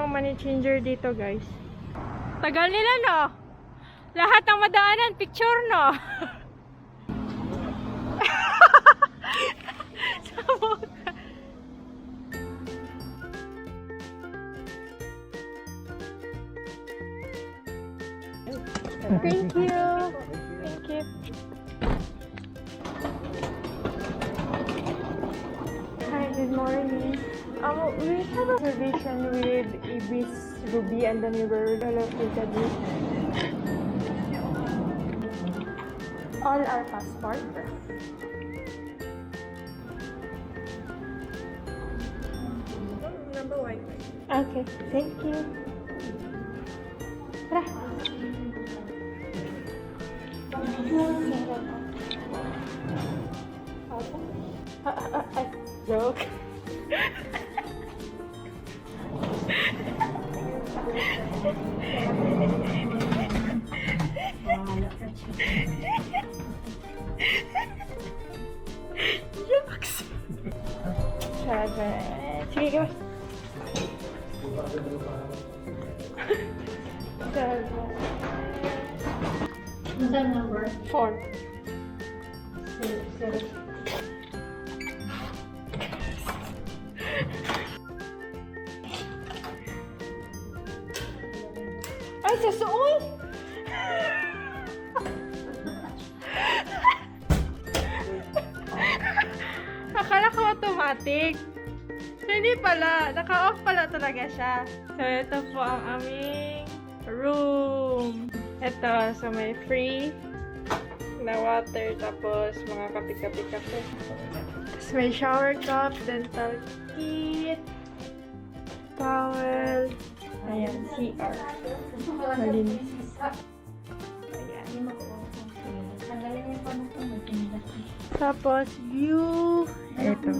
yung money changer dito, guys. Tagal nila, no? Lahat ng madaanan, picture, no? Thank you. Thank you. Hi, good morning. We have a reservation with Ibis, Ruby, and then we were located with all our passport. Number one. Okay, thank you. Tara. Joke. Jokes. Sige ka. What's that number? 4. Ay, sasuoy! Akala ko automatic. So, hindi pala. Naka-off pala talaga siya. So, ito po ang aming room. Ito, so may free na water, tapos mga kape-kape-kape. Tapos may shower cup, dental kit, towel, ayan, CR. Malinis. Ayan. Tapos, view. Ito.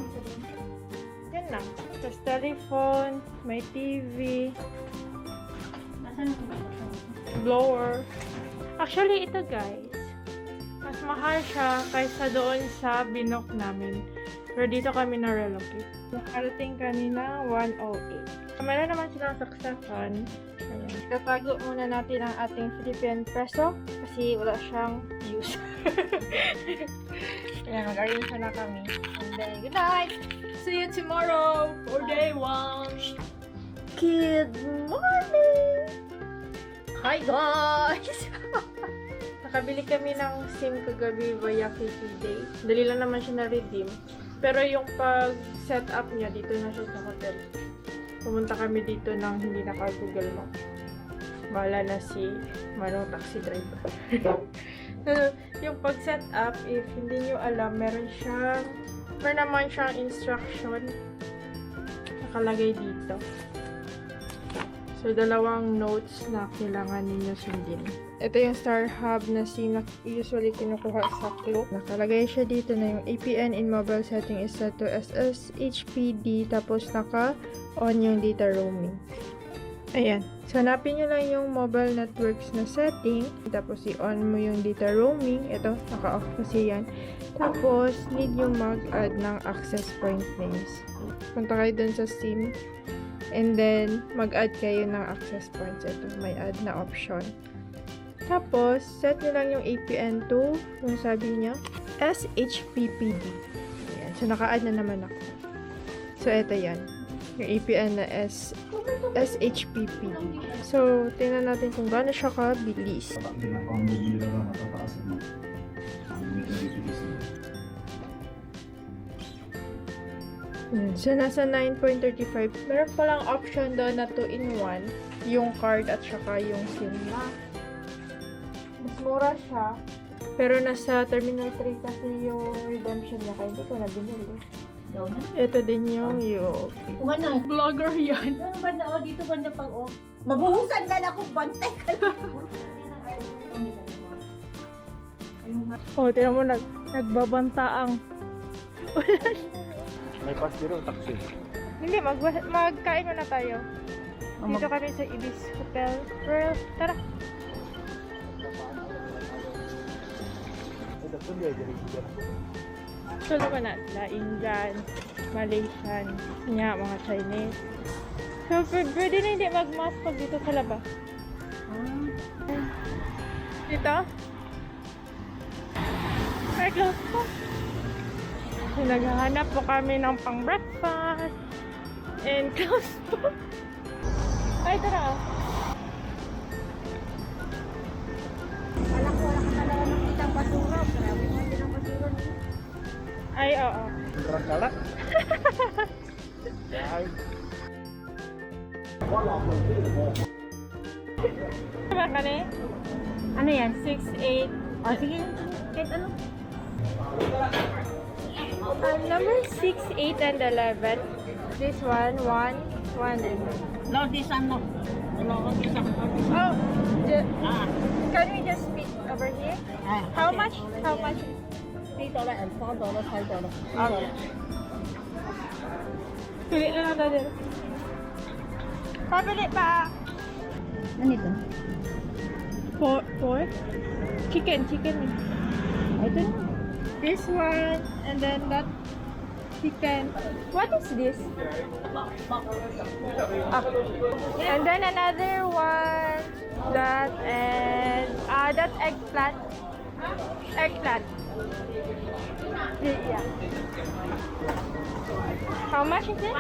Yan lang. Tapos, telephone, may TV, blower. Actually, ito guys, mas mahal siya kaysa doon sa binok namin. Pero dito kami na-relocate. Nakarating kanina, 108. Meron naman silang saksakan. Ayan. Tatago muna natin ang ating Philippine peso kasi wala siyang use. Ayan, mag-arrange na kami. And then, good night! See you tomorrow for day 1. Good morning! Hi guys! Nakabili kami ng SIM kagabi via KTday. Dali lang naman siya na-redeem. Pero yung pag-set up niya, dito na siya sa hotel. Pumunta kami dito nang hindi naka-Google Map. Bahala na si Manong taxi driver. Yung pag-set up, if hindi nyo alam, meron naman siyang instruction nakalagay dito. So, 2 notes na kailangan ninyo sundin. Ito yung Star Hub na SIM na usually kinukuha sa Klo. Nakalagay siya dito na yung APN in mobile setting is set to SSHPD, tapos naka-on yung data roaming. Ayan. So, hanapin nyo lang yung mobile networks na setting. Tapos, i-on mo yung data roaming. Ito, naka-off kasi yan. Tapos, need yung mag-add ng access point names. Punta kayo dun sa SIM. And then, mag-add kayo ng access points. Ito, may add na option. Tapos, set nyo lang yung APN to, yung sabi niya, SHPPD. Ayan. So, naka-add na naman ako. So, ito yan. Yung APN na SHPPD. So, tingnan natin kung gaano siya kabilis. So, nasa 9.35. Meron palang option doon na 2-in-1. Yung card at saka yung SIM na. Mas mura siya. Pero nasa Terminal 3 kasi yung redemption niya. Kaya hindi ko na binili. Ito din yung UOP. Vlogger yan. Banda o, dito banda pag o. Mabuhusan ka na kung bantay ka na. Oh, tingnan mo, nagbabanta ang... May pasero, taxi. Hindi, magkain muna tayo. Dito kami sa Ibis Hotel. Well, tara. Ito naman na, Indian, Malaysian, mga Chinese. So, pwede na hindi mag-mask pag dito sa labas. Dito? Ay, close po. So, naghahanap po kami ng pang-breakfast. And close po. Ay, tara. Wala ko talaga nakita ang basura. Grabe mo din ang basura niyo. Ay, oo. Sobrang kalat. Diba ka na Ano yan? 6, 8. O, sige. Kahit ano? Number 6, 8, and 11. This one, 1, 1, and No, this one, no. No, this one. oh, Ah. can we just speak over here? How much? How much? $3 and $4, $5. Okay. Pili na lang natin. Pabili pa. Ano ito? 4? Chicken. Ito na. This one, and then that chicken. What is this? And then another one, that, and that eggplant. Yeah. How much is it?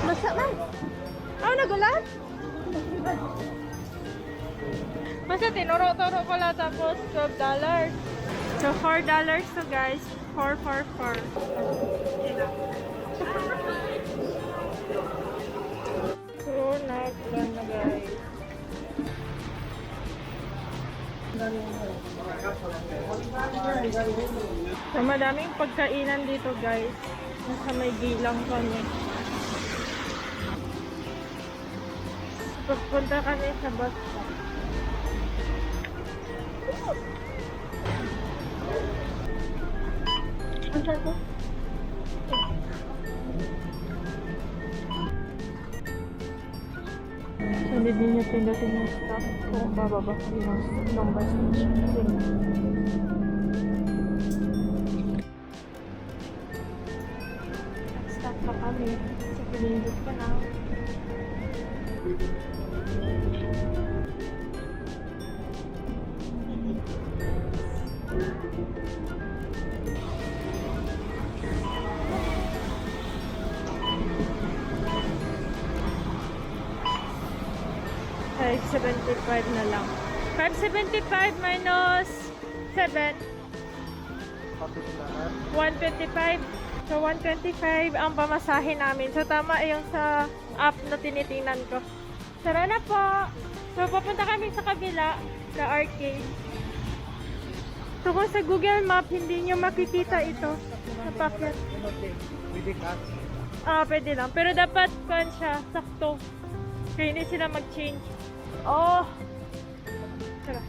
Basta man. Oh, nagulat? Basta tinuro-turo ko lang, tapos $12. So $4 to guys. 4. So naglan na guys. So madaming pagkainan dito guys. Nasa may gilang kami. Pupunta kami sa bus stop. Ang sarap. So, hindi din nyo pindating yung stop kung bababa kami ng bus station. Stop pa kami. So, pinindot pa na. $5.75 na lang. 5.75 minus 7. 125. So, 125 ang pamasahe namin. So, tama yung sa app na tinitingnan ko. Tara na po! So, papunta kami sa kabila, sa arcade. So, kung sa Google Map, hindi nyo makikita ito. Napakyat. Pwede lang. Pero dapat kan siya, sakto. Kaya hindi sila mag-change. Oh! Tara.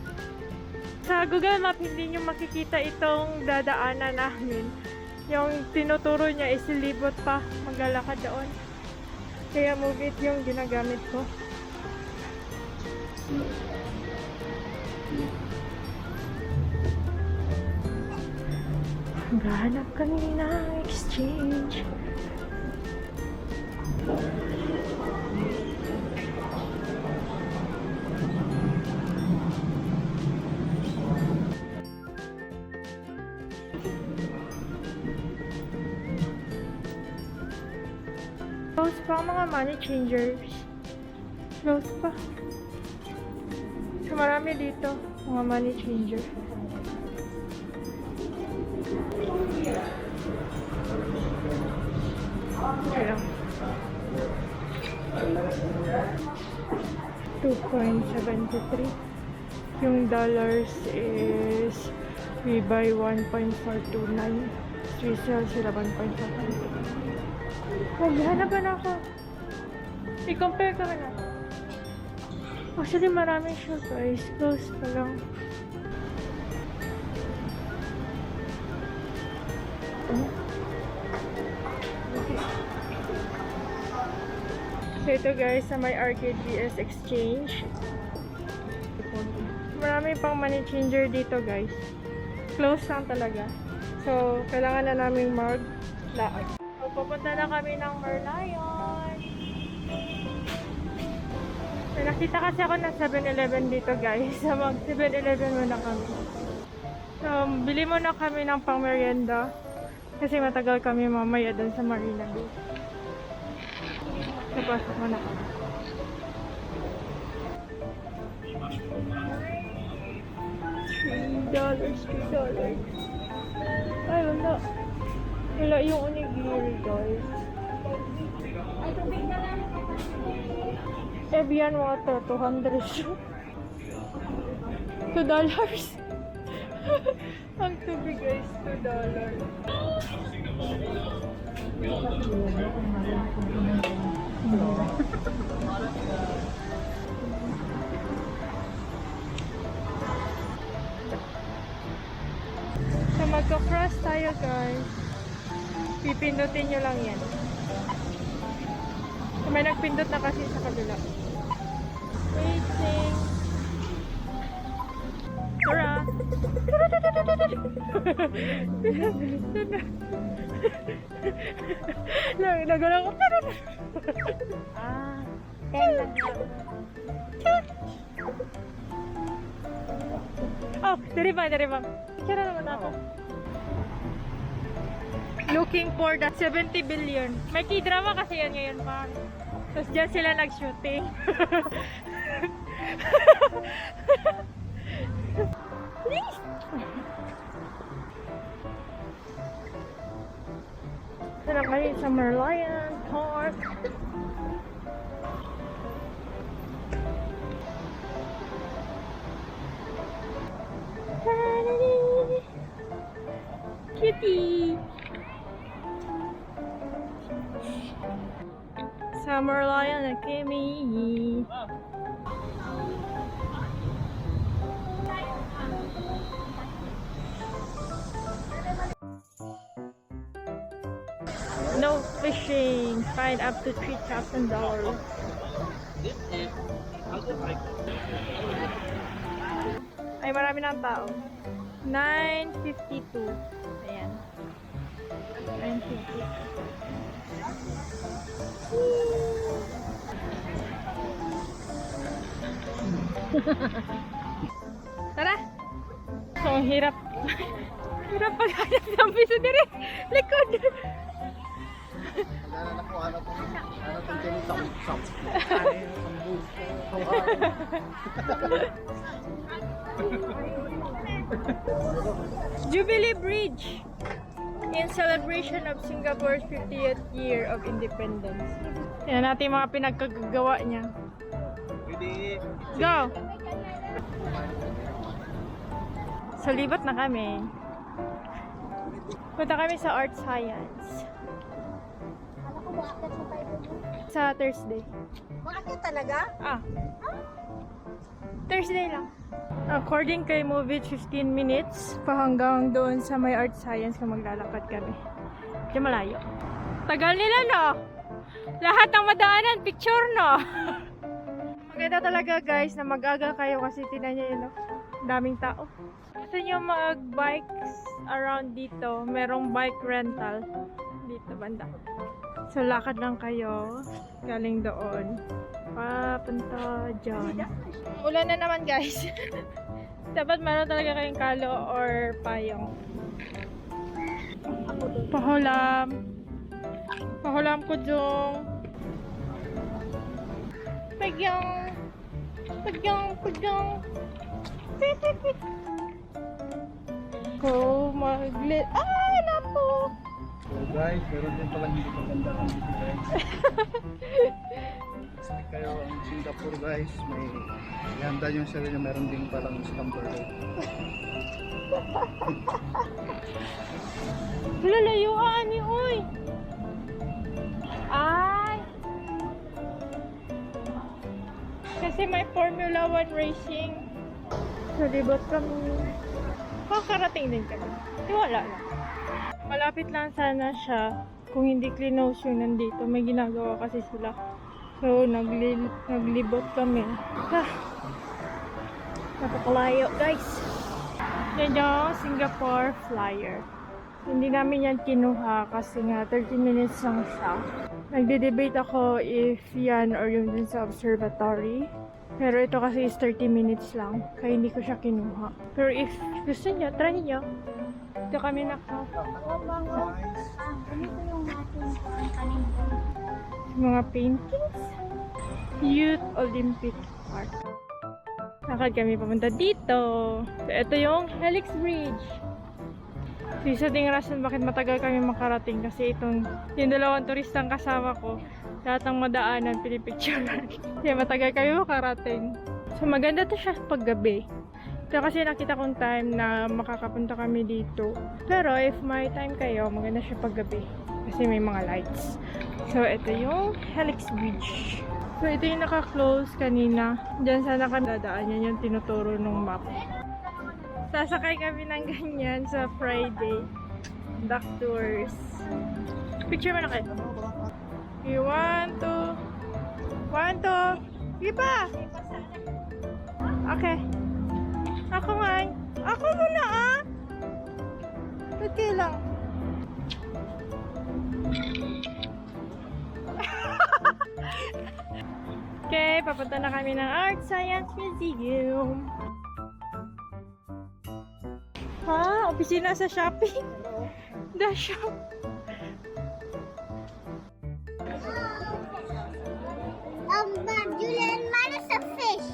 Sa Google Map, hindi nyo makikita itong dadaanan namin. Yung tinuturo niya is libot pa. Maglalakad doon. Kaya move it yung ginagamit ko. Maghanap kami ng exchange. Close pa ang mga money changers. Close pa. So marami dito, mga money changer. Kaya 2.73. Yung dollars is we buy 1.429. Resell sila 1.429. Maghanapan ako. I-compare kami na. Actually, maraming siya guys. Close pa lang. So ito guys, sa may Arcade VS Exchange. Marami pang money changer dito guys. Close lang talaga. So, kailangan na namin mag-laag. pupunta na kami ng Merlion. May nakita kasi ako ng 7-Eleven dito guys. So mag 7-Eleven muna kami. So bili muna kami ng pang merienda. Kasi matagal kami mamaya dun sa Marina Bay. So pasok muna kami. $3. Ay wala. Wala yung onigiri guys. Evian water, $200. $2. Ang tubig guys, $2. So magka-cross tayo guys. Pipindutin nyo lang yan. So, may nagpindot na kasi sa kabila. Waiting. Tara! Nagulang ko. Ah, 10 lang. Oh, dari bang. Kira naman ako. Looking for that 70 billion. May k-drama kasi yan ngayon pa. Tapos dyan sila nag-shooting. Please! Sarap kayo sa Merlion Park. Cutie! Sa Merlion na kami. No fishing. Fine up to $3,000. Ay, marami ng tao. 9:52. Ayan. 9:52. Tara! So, ang hirap. Hirap paghanap ng piso dire. Likod! Jubilee Bridge in celebration of Singapore's 50th year of independence. Yan natin mga pinagkagagawa niya. Go! So, libat na kami. Punta kami sa Art Science. Sa Thursday. Bakit talaga? Thursday lang. According kay Movie, 15 minutes pa hanggang doon sa may Art Science kung maglalakad kami. Di malayo. Tagal nila no? Lahat ng madaanan, picture no? Maganda talaga guys na mag-aga kayo kasi tinan nyo yun no? Daming tao. Gusto nyo mag-bikes around dito, merong bike rental dito banda. So lakad lang kayo galing doon papunta dyan. Ulan na naman guys. Dapat meron talaga kayong kalo or payong. Pahulam ko dong. Pagyong. Ko maglit. Ay, napo. So guys, meron din palang hindi maganda ang dito guys. Kasi kayo ang Singapore guys, may ihanda yung sarili, meron din palang scamper guys. Lalayuan ni uy. Ay. Kasi may Formula 1 racing. So, libot kami. Kakarating din kami. Wala lang. Malapit lang sana siya kung hindi close yung nandito. May ginagawa kasi sila. So, naglibot kami. Napakalayo, guys. Yan yung Singapore Flyer. Hindi namin yan kinuha kasi nga 30 minutes lang siya. Nagde-debate ako if yan or yung dun sa observatory. Pero ito kasi is 30 minutes lang. Kaya hindi ko siya kinuha. Pero if gusto niyo, try niyo. Ito kami naka. Ganito yung ating kanina. Mga paintings. Youth Olympic Park. Lakad kami papunta dito. So, ito yung Helix Bridge. So, isa ding rason bakit matagal kami makarating kasi yung dalawang turistang kasama ko, lahat ng madaanan, pinipicturean. Kaya matagal kami makarating. So, maganda to siya paggabi. Ito kasi nakita kong time na makakapunta kami dito. Pero if may time kayo, maganda siya paggabi. Kasi may mga lights. So, ito yung Helix Bridge. So, ito yung naka-close kanina. Diyan sana kami dadaan. Yan yung tinuturo ng map. Sasakay kami ng ganyan sa Friday. Duck tours. Picture mo na kayo. Okay, 1, 2. 1, 2. Iba! Okay. Ako nga. Ako muna ah! Ba't kayo lang? Okay, papunta na kami ng Art Science Museum. Ha? Opisina sa shopping? The shop. Julian, minus a fish.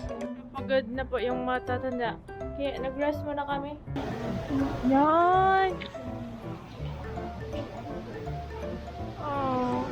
Pagod na po yung matatanda. Kaya nag-rest muna kami. Yan! Oh.